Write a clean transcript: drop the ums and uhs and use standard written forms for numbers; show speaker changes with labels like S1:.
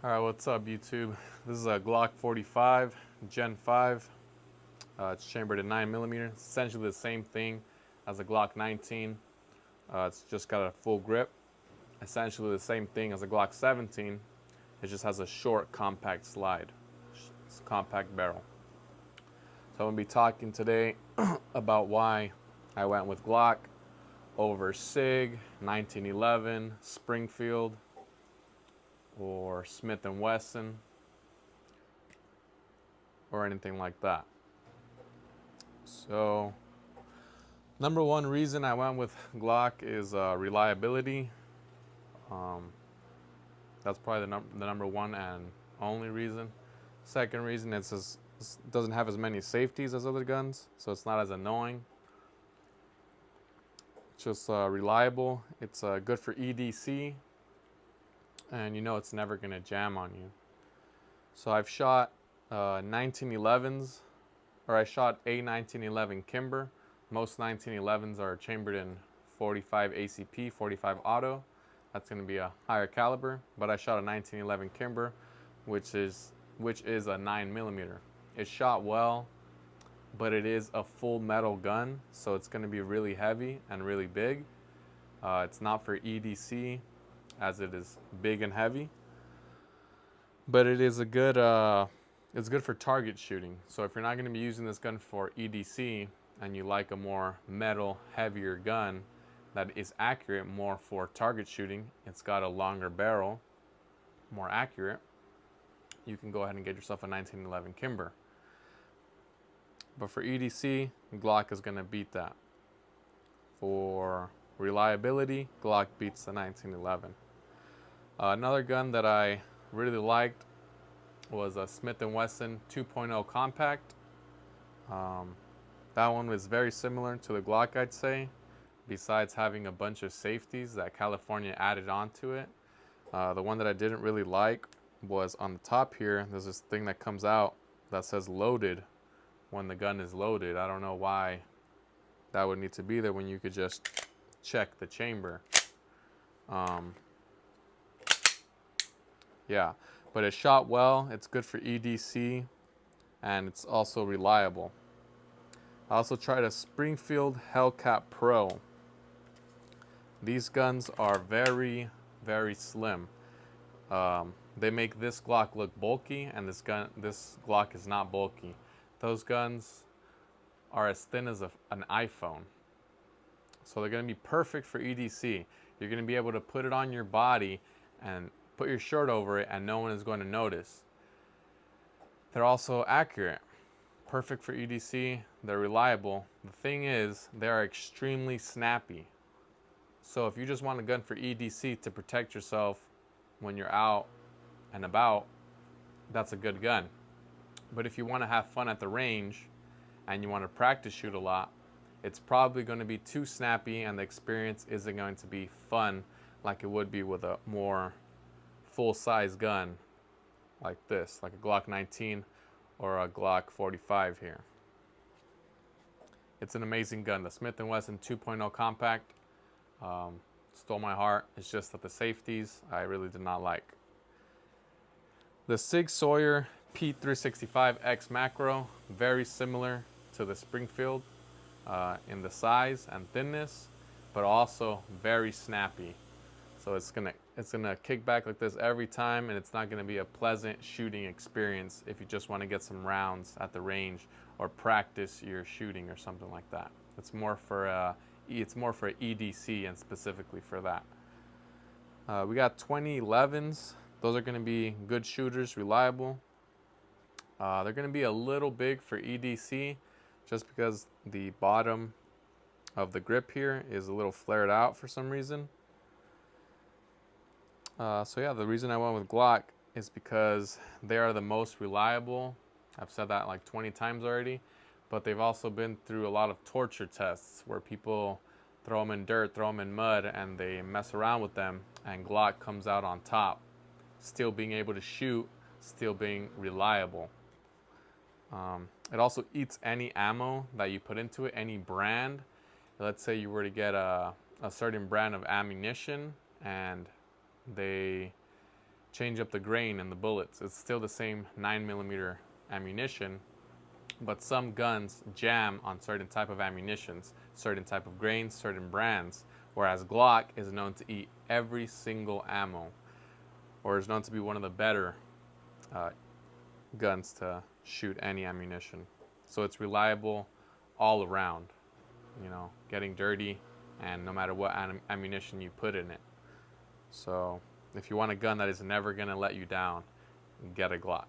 S1: Alright, what's up YouTube? This is a Glock 45 Gen 5. It's chambered at 9mm. It's essentially the same thing as a Glock 19. It's just got a full grip. Essentially the same thing as a Glock 17. It just has a short, compact slide. It's a compact barrel. So I'm going to be talking today about why I went with Glock over SIG, 1911, Springfield, or Smith&Wesson, or anything like that. So, number one reason I went with Glock is reliability. That's probably the number one and only reason. Second reason, it doesn't have as many safeties as other guns, so it's not as annoying. It's just reliable. It's good for EDC, and you know it's never going to jam on you. So I've shot 1911s, or I shot a 1911 Kimber. Most 1911s are chambered in 45 ACP, 45 auto. That's going to be a higher caliber, but I shot a 1911 Kimber, which is a 9mm. It shot well, but it is a full metal gun, so it's going to be really heavy and really big. It's not for EDC, as it is big and heavy, but it is a good. It's good for target shooting. So if you're not going to be using this gun for EDC and you like a more metal, heavier gun that is accurate more for target shooting, it's got a longer barrel, more accurate, you can go ahead and get yourself a 1911 Kimber. But for EDC, Glock is going to beat that. For reliability, Glock beats the 1911. Another gun that I really liked was a Smith&Wesson 2.0 compact. That one was very similar to the Glock, I'd say, besides having a bunch of safeties that California added onto it. The one that I didn't really like was on the top here. There's this thing that comes out that says loaded when the gun is loaded. I don't know why that would need to be there when you could just check the chamber. Yeah, but it shot well. It's good for EDC, and it's also reliable. I also tried a Springfield Hellcat Pro. These guns are very, very slim. They make this Glock look bulky, and this Glock is not bulky. Those guns are as thin as an iPhone. So they're going to be perfect for EDC. You're going to be able to put it on your body and put your shirt over it, and no one is going to notice. They're also accurate. Perfect for EDC. They're reliable. The thing is, they are extremely snappy. So if you just want a gun for EDC to protect yourself when you're out and about, that's a good gun. But if you want to have fun at the range and you want to practice shoot a lot, it's probably going to be too snappy, and the experience isn't going to be fun like it would be with a more full-size gun like this, like a Glock 19 or a Glock 45 here. It's an amazing gun. The Smith&Wesson 2.0 compact stole my heart. It's just that the safeties I really did not like. The SIG Sauer P365X macro, very similar to the Springfield in the size and thinness, but also very snappy. So it's gonna kick back like this every time, and it's not gonna be a pleasant shooting experience if you just want to get some rounds at the range or practice your shooting or something like that. It's more for EDC, and specifically for that. We got 2011s. Those are gonna be good shooters, reliable. They're gonna be a little big for EDC, just because the bottom of the grip here is a little flared out for some reason. So yeah, the reason I went with Glock is because they are the most reliable. I've said that like 20 times already, but they've also been through a lot of torture tests where people throw them in dirt, throw them in mud, and they mess around with them, and Glock comes out on top, still being able to shoot, still being reliable. It also eats any ammo that you put into it, any brand. Let's say you were to get a certain brand of ammunition and they change up the grain and the bullets. It's still the same 9mm ammunition, but some guns jam on certain type of ammunitions, certain type of grains, certain brands, whereas Glock is known to eat every single ammo, or is known to be one of the better guns to shoot any ammunition. So it's reliable all around, you know, getting dirty, and no matter what ammunition you put in it. So if you want a gun that is never going to let you down, get a Glock.